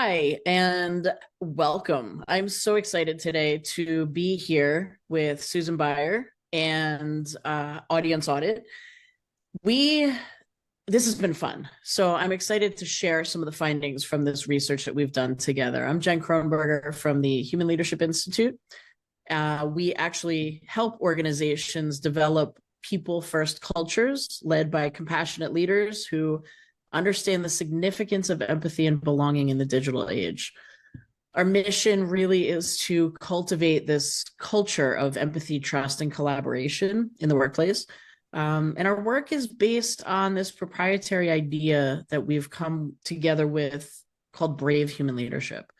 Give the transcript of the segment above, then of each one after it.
Hi, and welcome. I'm so excited today to be here with Susan Baier and Audience Audit. We This has been fun. So I'm excited to share some of the findings from this research that we've done together. I'm Jen Croneberger from the Human Leadership Institute. We actually help organizations develop people-first cultures led by compassionate leaders who understand the significance of empathy and belonging in the digital age. Our mission really is to cultivate this culture of empathy, trust, and collaboration in the workplace. And our work is based on this proprietary idea that we've come together with called B.R.A.V.E. Human Leadership.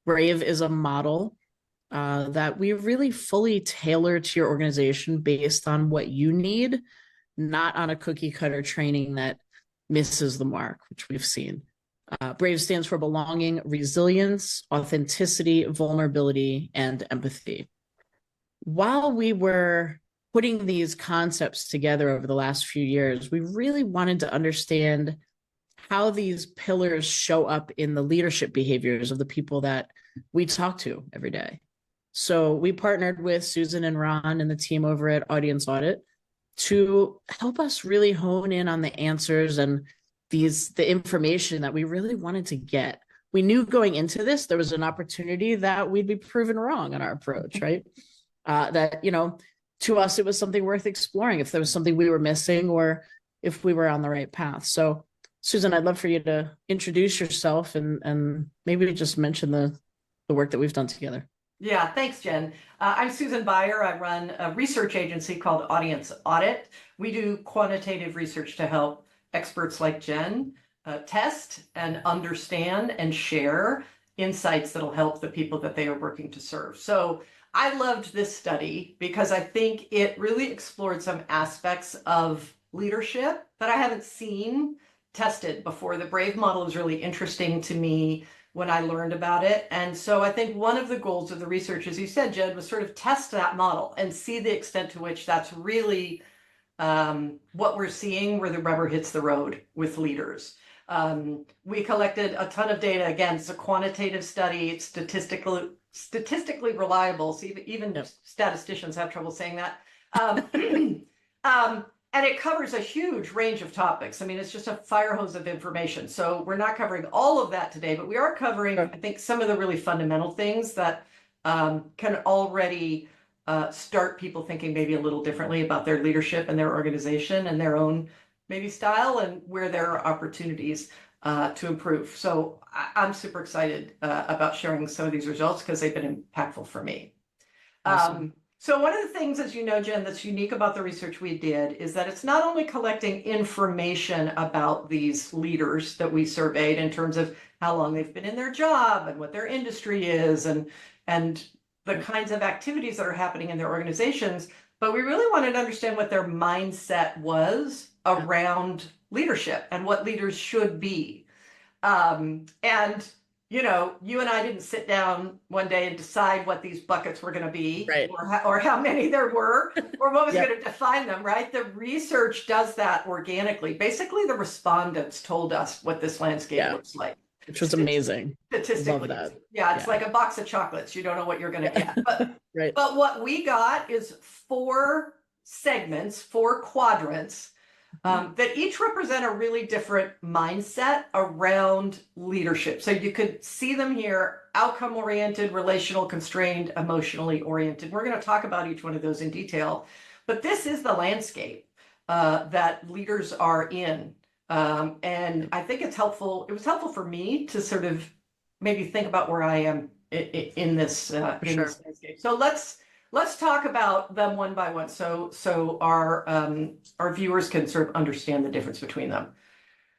B.R.A.V.E. is a model that we really fully tailor to your organization based on what you need, not on a cookie cutter training that misses the mark, which we've seen. B.R.A.V.E. stands for belonging, resilience, authenticity, vulnerability, and empathy. While we were putting these concepts together over the last few years, we really wanted to understand how these pillars show up in the leadership behaviors of the people that we talk to every day. So we partnered with Susan and Ron and the team over at Audience Audit to help us really hone in on the answers and the information that we really wanted to get. We knew going into this, there was an opportunity that we'd be proven wrong on our approach, right? That, to us, it was something worth exploring if there was something we were missing or if we were on the right path. So Susan, I'd love for you to introduce yourself and maybe just mention the work that we've done together. Yeah, thanks, Jen. I'm Susan Baier. I run a research agency called Audience Audit. We do quantitative research to help experts like Jen test and understand and share insights that'll help the people that they are working to serve. So I loved this study because I think it really explored some aspects of leadership that I haven't seen tested before. The B.R.A.V.E. model is really interesting to me when I learned about it. And so I think one of the goals of the research, as you said, Jed, was sort of test that model and see the extent to which that's really what we're seeing where the rubber hits the road with leaders. We collected a ton of data. Again, it's a quantitative study. It's statistically reliable. So even statisticians have trouble saying that. And it covers a huge range of topics. I mean, it's just a fire hose of information. So we're not covering all of that today, but we are covering, I think, some of the really fundamental things that can already start people thinking maybe a little differently about their leadership and their organization and their own maybe style and where there are opportunities to improve. So I'm super excited about sharing some of these results because they've been impactful for me. Awesome. So one of the things, as you know, Jen, that's unique about the research we did is that it's not only collecting information about these leaders that we surveyed in terms of how long they've been in their job and what their industry is and the kinds of activities that are happening in their organizations, but we really wanted to understand what their mindset was around leadership and what leaders should be. You and I didn't sit down one day and decide what these buckets were going to be, right, or how many there were, or what was going to define them, right? The research does that organically. Basically, the respondents told us what this landscape looks like. Which was amazing. Statistically. Love that. Yeah, it's like a box of chocolates. You don't know what you're going to get. But, right. But what we got is 4 segments, 4 quadrants, that each represent a really different mindset around leadership. So you could see them here: outcome-oriented, relational, constrained, emotionally oriented. We're going to talk about each one of those in detail, but this is the landscape that leaders are in. And I think it's helpful. It was helpful for me to sort of maybe think about where I am in this this landscape. So let's talk about them one by one, so our viewers can sort of understand the difference between them.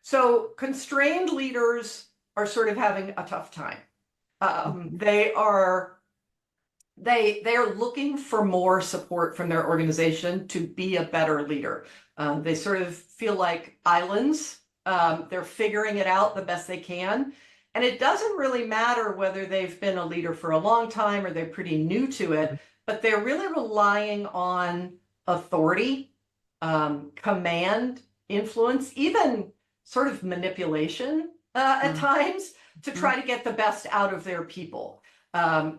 So constrained leaders are sort of having a tough time. They are looking for more support from their organization to be a better leader. They sort of feel like islands. They're figuring it out the best they can. And it doesn't really matter whether they've been a leader for a long time or they're pretty new to it, but they're really relying on authority, command, influence, even sort of manipulation at times to try to get the best out of their people.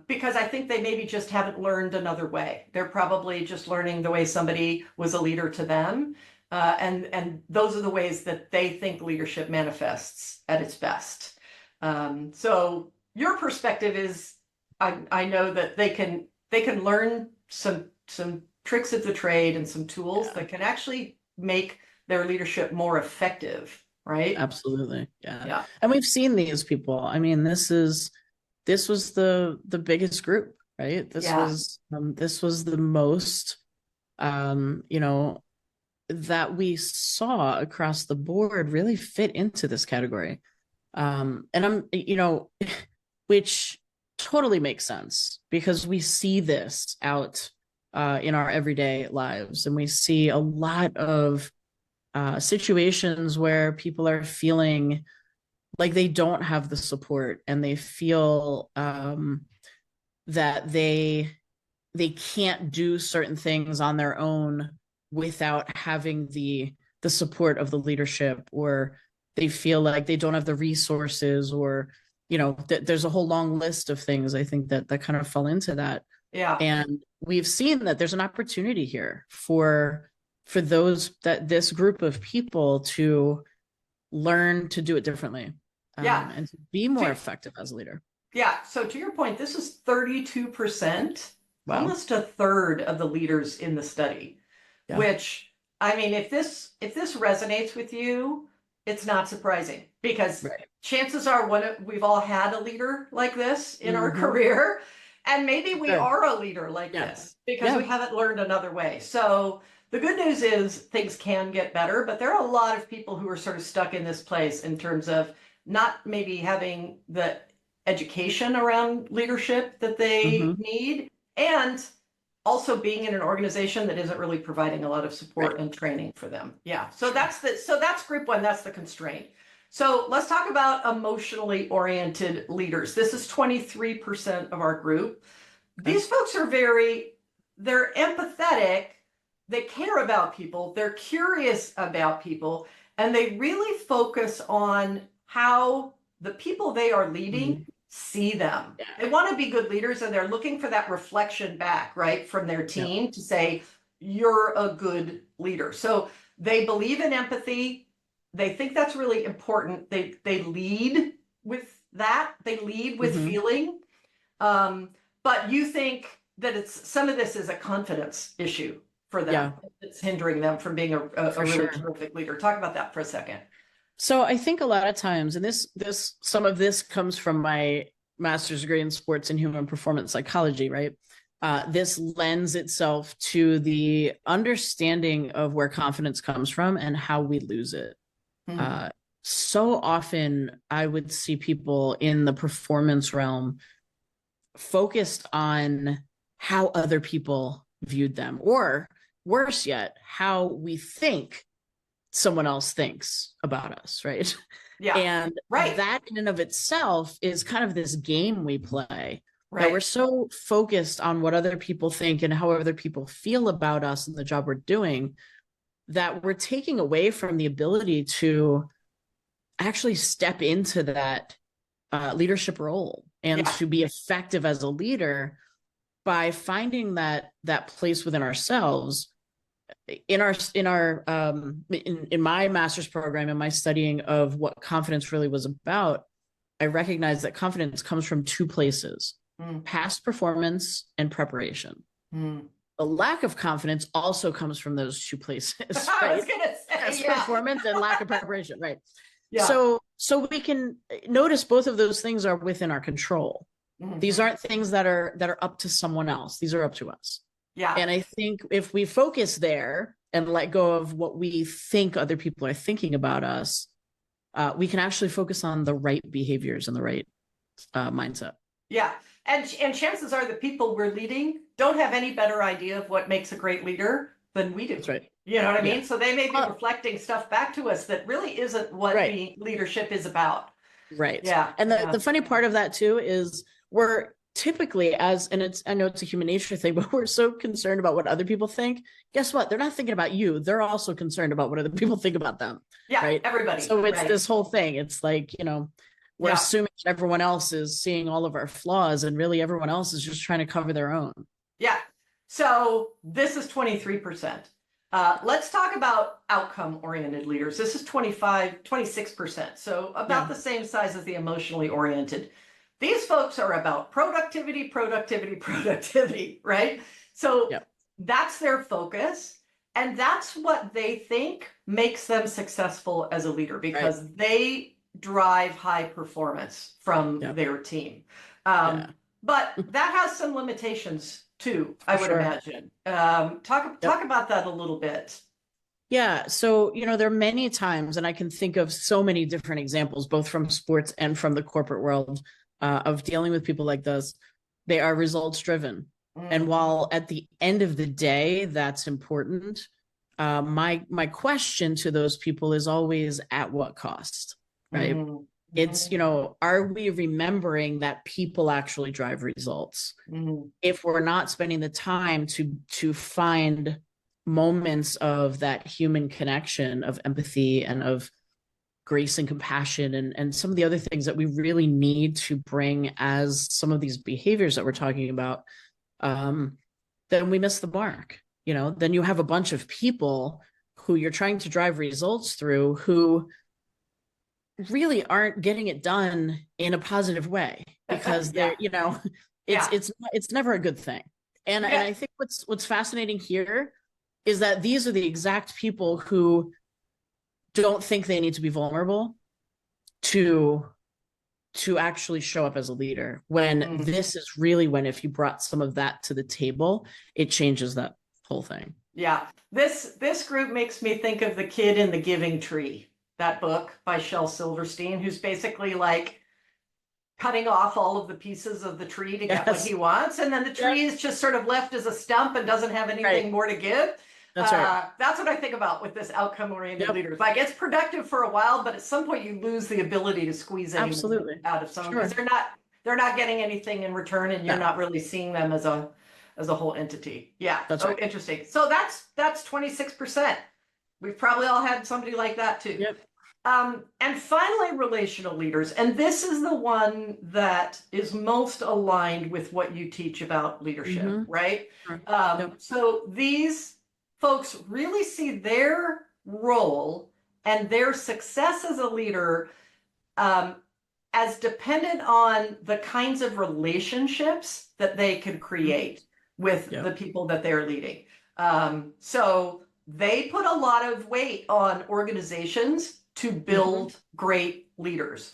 Because I think they maybe just haven't learned another way. They're probably just learning the way somebody was a leader to them. And those are the ways that they think leadership manifests at its best. So your perspective is, I know that they can learn some tricks of the trade and some tools that can actually make their leadership more effective, right? Absolutely. Yeah. Yeah. And we've seen these people. I mean, this was the biggest group, right? This was the most that we saw across the board really fit into this category. And I'm, which totally makes sense because we see this out in our everyday lives, and we see a lot of situations where people are feeling like they don't have the support, and they feel that they can't do certain things on their own without having the support of the leadership, or they feel like they don't have the resources, or there's a whole long list of things I think that kind of fall into that. Yeah. And we've seen that there's an opportunity here for this group of people to learn to do it differently, and to be more effective as a leader. Yeah. So to your point, this is 32%, Wow. almost a third of the leaders in the study, which, I mean, if this resonates with you, it's not surprising, because chances are we've all had a leader like this in our career, and maybe we are a leader like this because we haven't learned another way. So the good news is things can get better, but there are a lot of people who are sort of stuck in this place in terms of not maybe having the education around leadership that they need, and also being in an organization that isn't really providing a lot of support and training for them. Yeah. So that's group one. That's the constraint. So let's talk about emotionally oriented leaders. This is 23% of our group. These folks are they're empathetic. They care about people. They're curious about people, and they really focus on how the people they are leading see them. They want to be good leaders, and they're looking for that reflection back, right, from their team to say, you're a good leader. So they believe in empathy. They think that's really important. They lead with that. They lead with feeling. But you think that some of this is a confidence issue for them. It's hindering them from being a really terrific leader. Talk about that for a second. So I think a lot of times, and some of this comes from my master's degree in sports and human performance psychology, right? This lends itself to the understanding of where confidence comes from and how we lose it. So often I would see people in the performance realm focused on how other people viewed them, or worse yet, how we think someone else thinks about us, right? Yeah. And that in and of itself is kind of this game we play. That we're so focused on what other people think and how other people feel about us and the job we're doing, that we're taking away from the ability to actually step into that leadership role and to be effective as a leader by finding that place within ourselves. In my master's program, in my studying of what confidence really was about, I recognized that confidence comes from two places: past performance and preparation. The lack of confidence also comes from those two places. I was going to say, past performance and lack of preparation, right? So we can notice both of those things are within our control. These aren't things that are up to someone else. These are up to us. Yeah. And I think if we focus there and let go of what we think other people are thinking about us, we can actually focus on the right behaviors and the right mindset. Yeah. And chances are the people we're leading don't have any better idea of what makes a great leader than we do. That's right. You know what I mean? So they may be reflecting stuff back to us that really isn't what the leadership is about. Right. Yeah. And the funny part of that too is we're typically, I know it's a human nature thing, but we're so concerned about what other people think. Guess what? They're not thinking about you. They're also concerned about what other people think about them. Yeah. Right. Everybody. So it's this whole thing. It's like, we're assuming that everyone else is seeing all of our flaws, and really everyone else is just trying to cover their own. Yeah. So this is 23%. Let's talk about outcome-oriented leaders. This is 26%. So about the same size as the emotionally oriented. These folks are about productivity, productivity, productivity, right? So that's their focus. And that's what they think makes them successful as a leader, because they drive high performance from their team. But that has some limitations too, I would imagine. Talk about that a little bit. Yeah. So, there are many times, and I can think of so many different examples, both from sports and from the corporate world, of dealing with people like this. They are results driven. And while at the end of the day, that's important, my question to those people is always, at what cost, right? It's, are we remembering that people actually drive results? If we're not spending the time to find moments of that human connection, of empathy and of grace and compassion, and some of the other things that we really need to bring as some of these behaviors that we're talking about, then we miss the mark. Then you have a bunch of people who you're trying to drive results through who really aren't getting it done in a positive way, because they're, it's never a good thing. And I think what's fascinating here is that these are the exact people who don't think they need to be vulnerable to actually show up as a leader, when this is really when, if you brought some of that to the table, it changes that whole thing. Yeah. This group makes me think of The Kid in the Giving Tree, that book by Shel Silverstein, who's basically like cutting off all of the pieces of the tree to get what he wants. And then the tree is just sort of left as a stump and doesn't have anything more to give. That's right. That's what I think about with this outcome-oriented leaders. Like, it's productive for a while, but at some point you lose the ability to squeeze anything out of someone, because they're not getting anything in return, and you're not really seeing them as a whole entity. Yeah. That's right. Interesting. So that's 26%. We've probably all had somebody like that too. And finally, relational leaders. And this is the one that is most aligned with what you teach about leadership, right? So these folks really see their role and their success as a leader as dependent on the kinds of relationships that they can create with the people that they're leading. So they put a lot of weight on organizations to build great leaders,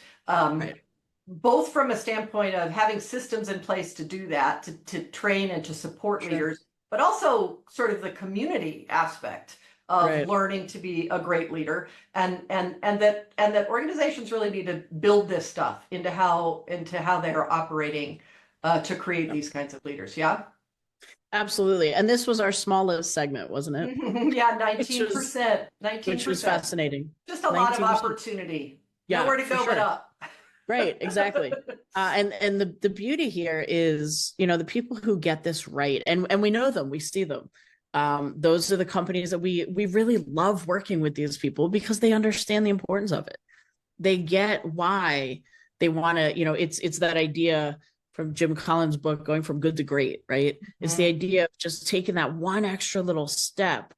both from a standpoint of having systems in place to do that, to train and to support leaders, but also sort of the community aspect of learning to be a great leader, and that organizations really need to build this stuff into how they are operating to create these kinds of leaders. Yeah. Absolutely. And this was our smallest segment, wasn't it? Yeah, 19%. 19%. Which was fascinating. Just a lot of opportunity. Nowhere to go but up. Right, exactly. And the beauty here is, the people who get this right, and we know them, we see them. Those are the companies that we really love working with these people, because they understand the importance of it. They get why they want to, it's that idea from Jim Collins' book, Going from Good to Great, right? It's the idea of just taking that one extra little step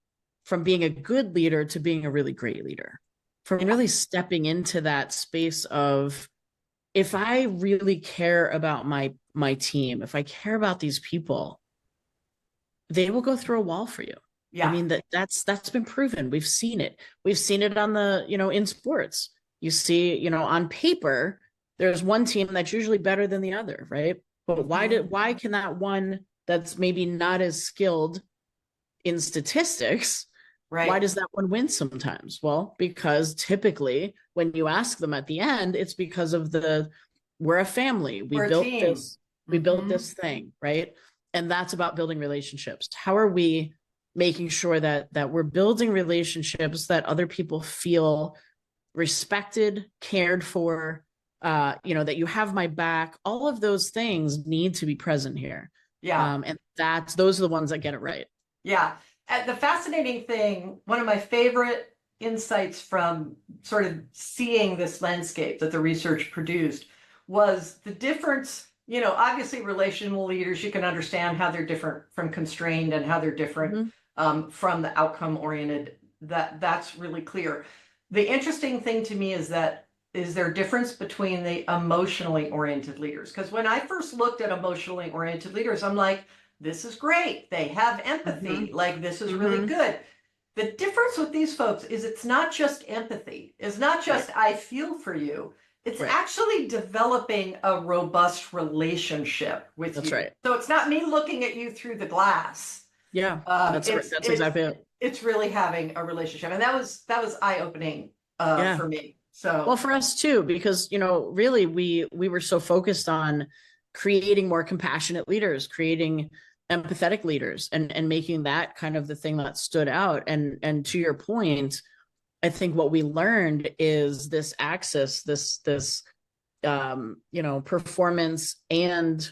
from being a good leader to being a really great leader, from really stepping into that space of, if I really care about my team, if I care about these people, they will go through a wall for you. I mean, that's been proven. We've seen it. We've seen it on the, in sports. You see, on paper, there's one team that's usually better than the other, right? But why can that one that's maybe not as skilled in statistics, why does that one win sometimes? Well, because typically when you ask them at the end, it's because of we're a family. We built this thing, right? And that's about building relationships. How are we making sure that we're building relationships that other people feel respected, cared for, that you have my back? All of those things need to be present here. And those are the ones that get it right. Yeah. And the fascinating thing, one of my favorite insights from sort of seeing this landscape that the research produced was the difference. Obviously relational leaders, you can understand how they're different from constrained and how they're different from the outcome oriented. That's really clear. The interesting thing to me is there a difference between the emotionally oriented leaders? Because when I first looked at emotionally oriented leaders, I'm like, this is great. They have empathy. Like, this is really good. The difference with these folks is it's not just empathy. It's not just I feel for you. It's actually developing a robust relationship with you. Right. So it's not me looking at you through the glass. Yeah, that's exactly it. It's really having a relationship, and that was eye-opening for me. So well, for us too, because really we were so focused on creating more compassionate leaders, creating empathetic leaders, and making that kind of the thing that stood out. And to your point, I think what we learned is this axis, this performance and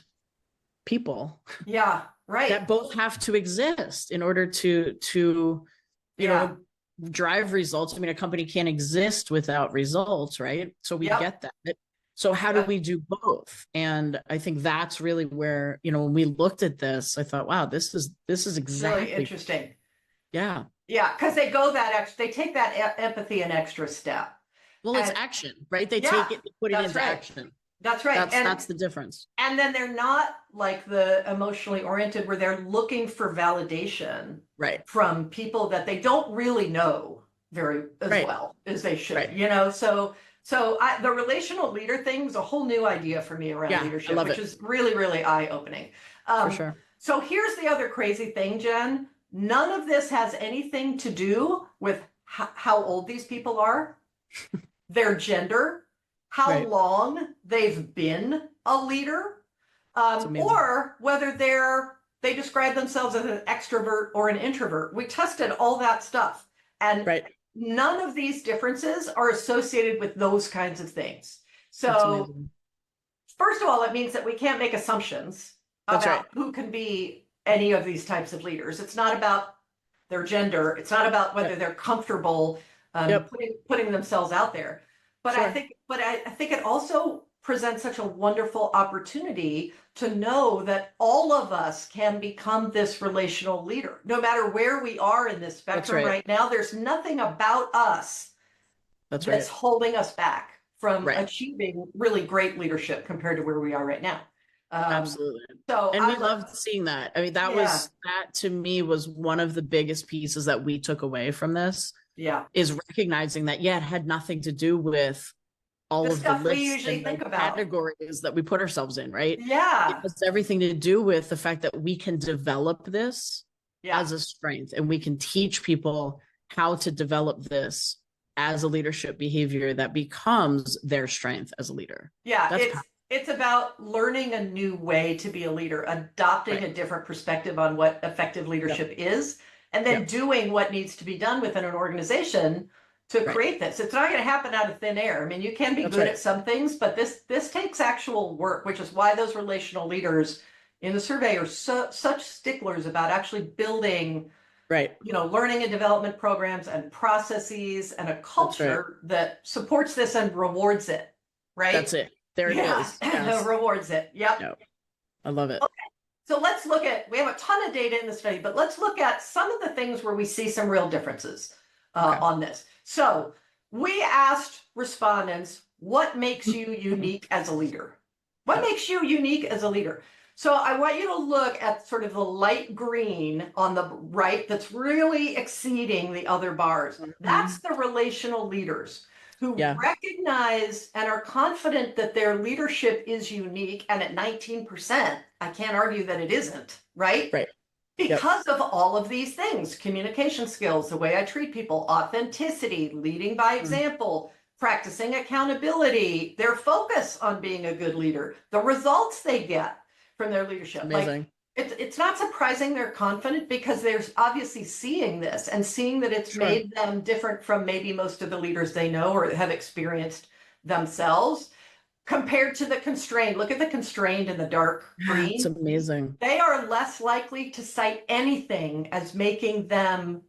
people. Yeah, right. That both have to exist in order to drive results. I mean, a company can't exist without results, right? So we get that. So how do we do both? And I think that's really where, when we looked at this, I thought, wow, this is exactly really interesting. Yeah. Yeah, because they take that empathy an extra step. Well, it's action, right? They take it, they put it into action. That's right. That's the difference. And then they're not like the emotionally oriented where they're looking for validation from people that they don't really know very well as they should, So the relational leader thing was a whole new idea for me around leadership, which is really, really eye-opening. For sure. So here's the other crazy thing, Jen. None of this has anything to do with how old these people are, their gender, how long they've been a leader, or whether they describe themselves as an extrovert or an introvert. We tested all that stuff. And none of these differences are associated with those kinds of things. So first of all, it means that we can't make assumptions about who can be any of these types of leaders. It's not about their gender. It's not about whether they're comfortable putting themselves out there. But I think it also presents such a wonderful opportunity to know that all of us can become this relational leader. No matter where we are in this spectrum right now, there's nothing about us that's holding us back from achieving really great leadership compared to where we are right now. Absolutely. And we loved seeing that. I mean, that to me was one of the biggest pieces that we took away from this. Is recognizing that, it had nothing to do with all of the lists and the categories that we put ourselves in, right? It has everything to do with the fact that we can develop this as a strength, and we can teach people how to develop this as a leadership behavior that becomes their strength as a leader. It's about learning a new way to be a leader, adopting a different perspective on what effective leadership is, and then doing what needs to be done within an organization to create this. It's not going to happen out of thin air. I mean, you can be good at some things, but this takes actual work, which is why those relational leaders in the survey are such sticklers about actually building, learning and development programs and processes and a culture that supports this and rewards it, right? That's it. There it is. Yes. Rewards it. Yep. I love it. Okay. So let's look at, we have a ton of data in the study, but let's look at some of the things where we see some real differences on this. So we asked respondents, what makes you unique as a leader? What makes you unique as a leader? So I want you to look at sort of the light green on the right that's really exceeding the other bars. That's the relational leaders who recognize and are confident that their leadership is unique. And at 19%, I can't argue that it isn't, right? Because of all of these things: communication skills, the way I treat people, authenticity, leading by example, practicing accountability, their focus on being a good leader, the results they get from their leadership. Amazing. It's not surprising they're confident, because they're obviously seeing this and seeing that it's made them different from maybe most of the leaders they know or have experienced themselves. Compared to the constrained, look at the constrained in the dark green. It's amazing. They are less likely to cite anything as making them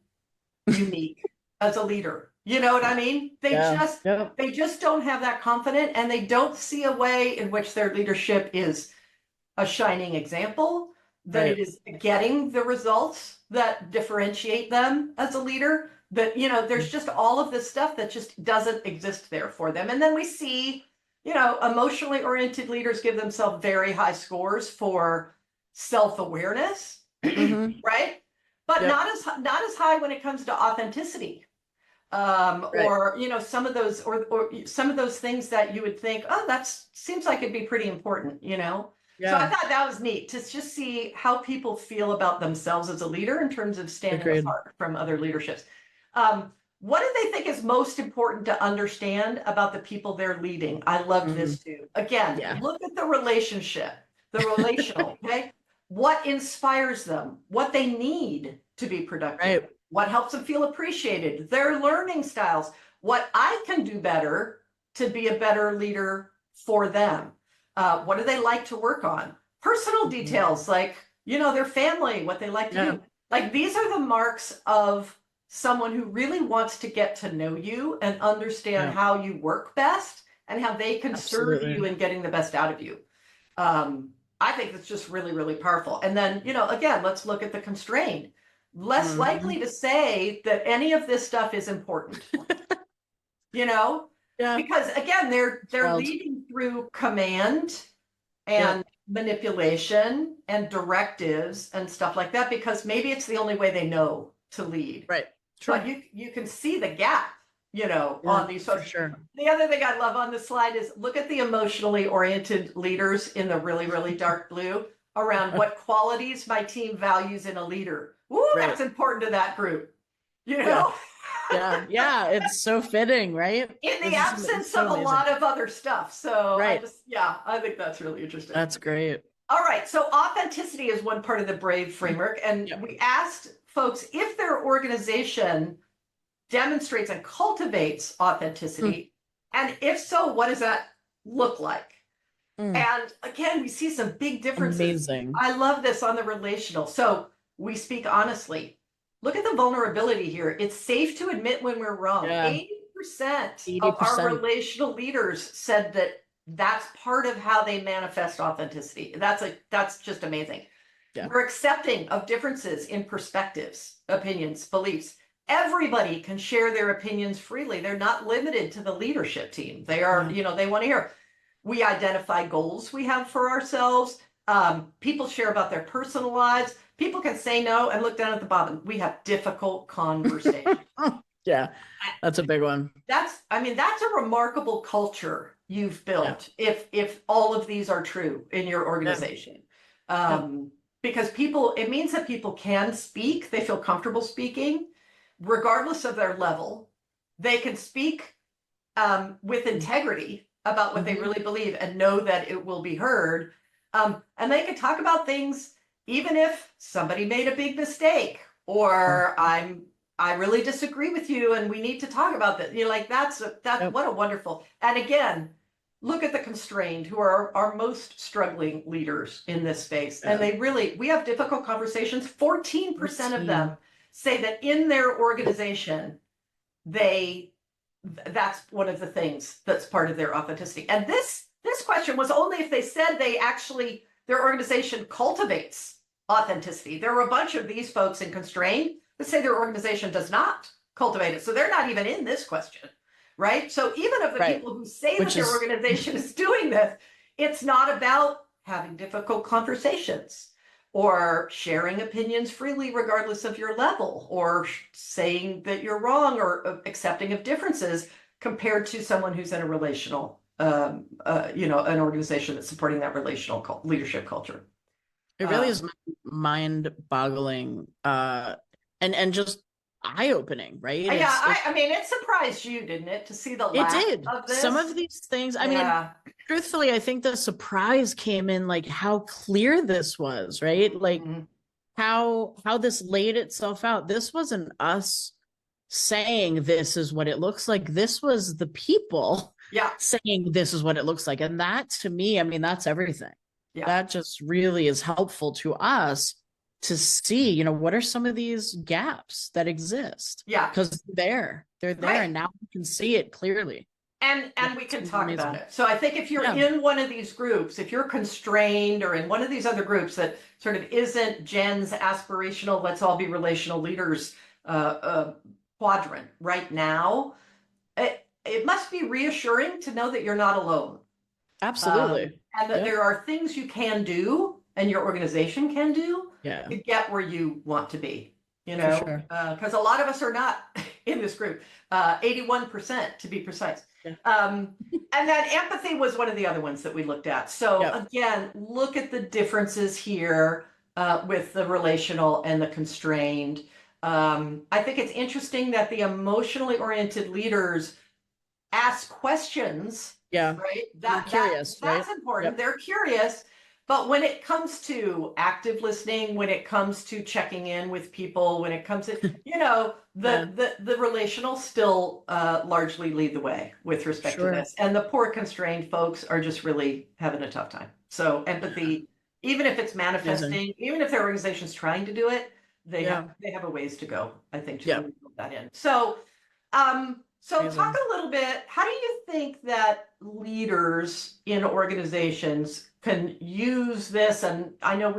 unique as a leader. You know what I mean? Yeah. Yeah. They just don't have that confidence, and they don't see a way in which their leadership is a shining example, that it Right. is getting the results that differentiate them as a leader. That, there's just all of this stuff that just doesn't exist there for them. And then we see, emotionally oriented leaders give themselves very high scores for self-awareness, Mm-hmm. right? But Yep. not as high when it comes to authenticity. Right. Or some of those, or some of those things that you would think, oh, that seems like it'd be pretty important. So I Yeah. thought that was neat to just see how people feel about themselves as a leader in terms of standing Agreed. apart from other leaderships. What do they think is most important to understand about the people they're leading? I loved Mm. this too. Again, Yeah. look at the relationship, the relational, okay? What inspires them, what they need to be productive, Right. what helps them feel appreciated, their learning styles, what I can do better to be a better leader for them. What do they like to work on? Personal Mhm. details like, their family, what they like to Yeah. do. Like, these are the marks of someone who really wants to get to know you and understand Yeah. how you work best and how they can serve you Absolutely. in getting the best out of you. Um, I think that's just really, really powerful. And then, again, let's look at the constraint. Less Hmm. likely to say that any of this stuff is important, you know, Yeah. because again, they're Wild. leading through command and Yep. manipulation and directives and stuff like that, because maybe it's the only way they know to lead. Right. But True. you can see the gap, Yeah, on these for folks. sure. The other thing I love on this slide is look at the emotionally oriented leaders in the really, really dark blue around what qualities my team values in a leader. Ooh, Right. that's important to that group, you Yeah. know? Yeah. Yeah. It's so fitting, right? In the It's just it's absence so of a amazing. lot of other stuff. So Right. yeah, I think that's really interesting. That's great. All right, so authenticity is one part of the B.R.A.V.E. framework, and Yep. we asked folks if their organization demonstrates and cultivates Mm. authenticity, and if so, what does that look like? Mm. And again, we see some big differences. Amazing. I love this on the relational. So we speak honestly. Look at the vulnerability here. It's safe to admit when we're wrong. Yeah. 80% of our 80%. relational leaders said that that's part of how they manifest authenticity. That's just amazing. Yeah. We're accepting of differences in perspectives, opinions, beliefs. Everybody can share their opinions freely. They're not limited to the leadership team. They are, Yeah. they want to hear. We identify goals we have for ourselves. People share about their personal lives. People can say no and look down at the bottom. We have difficult conversations. Yeah. That's a big one. That's a remarkable culture you've Yeah. built if all of these are true in your Yeah. organization. Yeah. Because it means that people can speak, they feel comfortable speaking, regardless of their level. They can speak with integrity about what they Mm-hmm. really believe and know that it will be heard. And they can talk about things even if somebody made a big mistake, or I really disagree with you and we need to talk about that. Like that's Yep. what a wonderful. And again, look at the constrained who are our most struggling leaders in this space. And Yeah. we have difficult conversations. 14% of them 14. say that in their organization, they that's one of the things that's part of their authenticity. And this question was only if they said their organization cultivates authenticity. There were a bunch of these folks in constraint that say their organization does not cultivate it. So they're not even in this question, right? So even of the Right. people who say that Which their is organization is doing this, it's not about having difficult conversations or sharing opinions freely regardless of your level, or saying that you're wrong, or accepting of differences, compared to someone who's in a relational an organization that's supporting that relational leadership culture. it really is mind-boggling and just eye-opening, right? Yeah, It's it surprised you, didn't it, to see the it lack did. of Some this? of these things, I mean, Yeah. truthfully, I think the surprise came in like how clear this was, right? Like Mhm. how this laid itself out. This wasn't us saying this is what it looks like. This was the people Yeah. saying this is what it looks like. And that to me, I mean, that's everything. Yeah. That just really is helpful to us to see, what are some of these gaps that exist? Yeah. Because They're there, and now we can see it clearly. And Yeah, we it's can talk amazing. about it. So I think if you're Yeah, in one of these groups, if you're constrained or in one of these other groups that sort of isn't Jen's aspirational, let's all be relational leaders quadrant right now, it must be reassuring to know that you're not alone. absolutely. And that Yeah, there are things you can do and your organization can do yeah, to get where you want to be, you for know, sure. because a lot of us are not in this group, 81% to be precise. Yeah. And then empathy was one of the other ones that we looked at. So Yep. again, look at the differences here with the relational and the constrained. I think it's interesting that the emotionally oriented leaders ask questions, Yeah. right? They're curious, right? That's important. Yep. They're curious. But when it comes to active listening, when it comes to checking in with people, when it comes to, Yeah, the relational still largely lead the way with respect to sure. this. And the poor constrained folks are just really having a tough time. So Yeah. empathy, even if it's Amazing. manifesting, even if their organization's trying to do it, Yeah. they have a ways to go, I think, to Yeah. really build that in. So talk Amazing. a little bit, how do you think that leaders in organizations can use this? And I know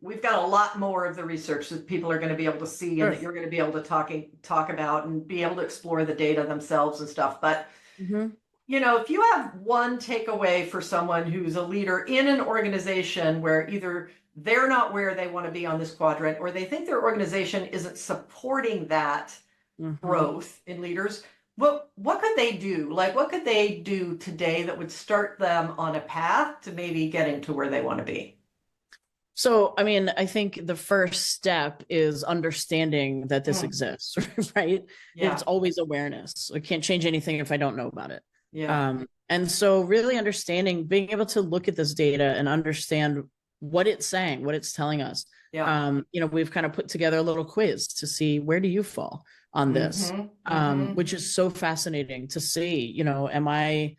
we've got a lot more of the research that people are going to be able to see and Sure. that you're going to be able to talk about and be able to explore the data themselves and stuff. But Hmm. if you have one takeaway for someone who's a leader in an organization where either they're not where they want to be on this quadrant or they think their organization isn't supporting that Hmm. growth in leaders, what could they do? Like, what could they do today that would start them on a path to maybe getting to where they want to be? So, I mean, I think the first step is understanding that this Mm, exists, right? It's yeah, always awareness. I can't change anything if I don't know about it. yeah, And so, really understanding, being able to look at this data and understand what it's saying, what it's telling us. yeah. We've kind of put together a little quiz to see where do you fall on this, Mm-hmm, mm-hmm. which is so fascinating to see. Am I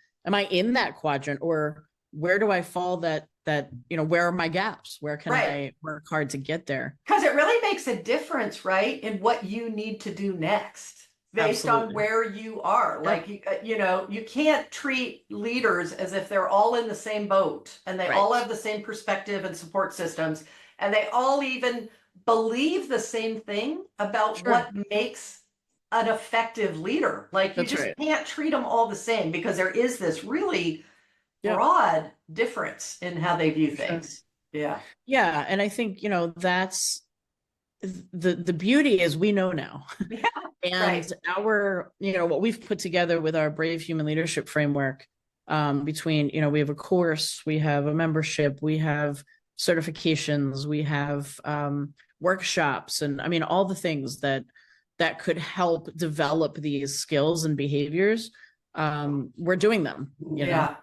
in that quadrant, or where do I fall where are my gaps? Where can Right. I work hard to get there? Because it really makes a difference, right, in what you need to do next based on Absolutely. where you are. Yeah. Like, you can't treat leaders as if they're all in the same boat and they all Right. have the same perspective and support systems and they all even believe the same thing about Sure. what makes an effective leader. Like, you That's just right. can't treat them all the same because there is this really Yeah. broad difference in how they view Sure. things. Yeah. Yeah. And I think, that's the beauty is we know now. Yeah. And Right. what we've put together with our Brave Human Leadership Framework, between, we have a course, we have a membership, we have certifications, we have workshops, and I mean, all the things that could help develop these skills and behaviors. We're doing them. Yeah,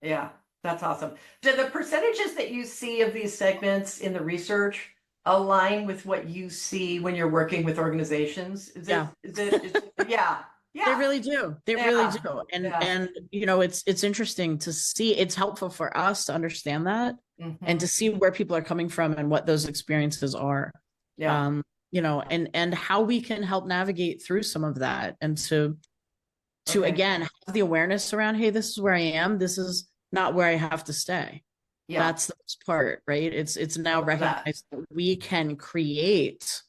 yeah, that's awesome. Do the percentages that you see of these segments in the research align with what you see when you're working with organizations? Yeah. Yeah, They yeah, really do. They really yeah, do. And yeah. and it's interesting to see. It's helpful for us to understand that and Hmm. to see where people are coming from and what those experiences are. Yeah, And how we can help navigate through some of that, and to okay. again have the awareness around, hey, this is where I am. This is not where I have to stay. Yeah, That's the best part, right? It's I now love that. recognized that we can create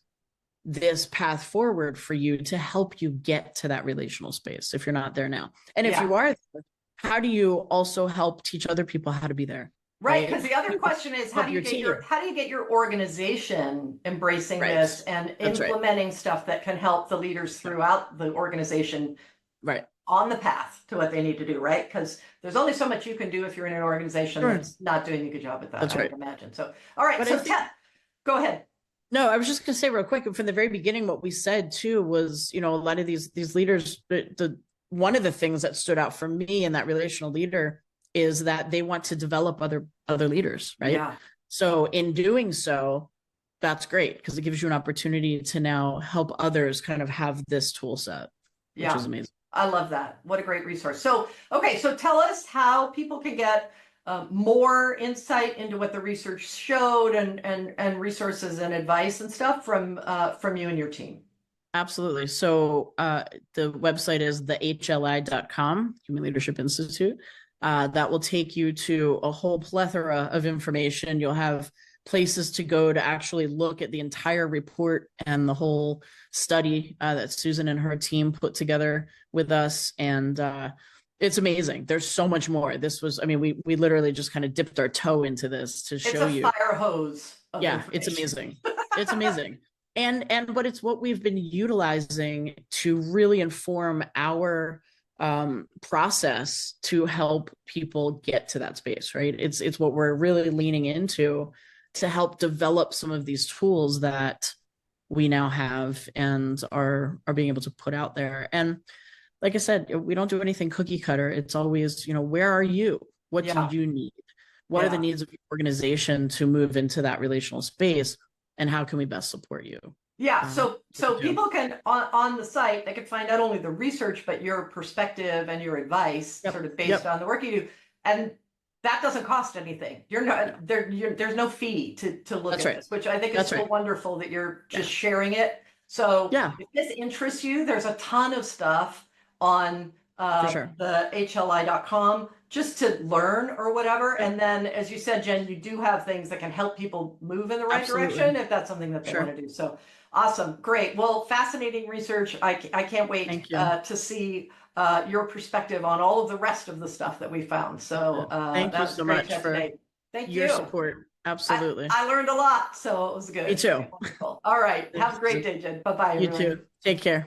this path forward for you to help you get to that relational space if you're not there now. And if Yeah. you are there, how do you also help teach other people how to be there? Right, Right? because the other question is Help your team. how do you get your organization embracing Right. this and That's right. implementing stuff that can help the leaders Yeah. throughout the organization Right. on the path to what they need to do, right? Because there's only so much you can do if you're in an organization Sure. that's not doing a good job at that, That's I would right. imagine. So, all right, But I so think go ahead. no, I was just gonna say real quick, from the very beginning, what we said too was, a lot of these leaders, the one of the things that stood out for me in that relational leader is that they want to develop other leaders, right? Yeah, So in doing so, that's great because it gives you an opportunity to now help others kind of have this tool set, which yeah, is amazing. I love that. What a great resource. So, okay, so tell us how people can get more insight into what the research showed and resources and advice and stuff from you and your team. Absolutely. So the website is the HLI.com, Human Leadership Institute. That will take you to a whole plethora of information. You'll have places to go to actually look at the entire report and the whole study that Susan and her team put together with us. And it's amazing. There's so much more. This was, I mean, we literally just kind of dipped our toe into this to It's show a you. fire hose of Yeah, it's information. amazing. It's amazing. And but it's what we've been utilizing to really inform our process to help people get to that space, right? It's what we're really leaning into to help develop some of these tools that we now have and are being able to put out there. And like I said, we don't do anything cookie cutter. It's always, where are you? What do Yeah, you need? What are the yeah. needs of your organization to move into that relational space? And how can we best support you? Yeah, Uh, so people can on the site they can find not only the research but your perspective and your advice, yep, sort of based yep, on the work you do, and that doesn't cost anything. You're not there. There's no fee to look that's at right. this, which I think is That's so right. wonderful that you're Yeah, just sharing it. So yeah, if this interests you, there's a ton of stuff on for sure. the HLI.com just to learn or whatever. Yep, And then, as you said, Jen, you do have things that can help people move in the right absolutely. direction if that's something that they want Sure. to do. So awesome. Great. Well, fascinating research. I can't wait Thank you. to see your perspective on all of the rest of the stuff that we found. So Thank you that was so great much chat for today. Thank your you. support. I, Absolutely. I learned a lot, so it was Me good. too. Wonderful. All right. Have Thanks, a great Susan. day, Jen. Bye bye, You everyone. too. Take care.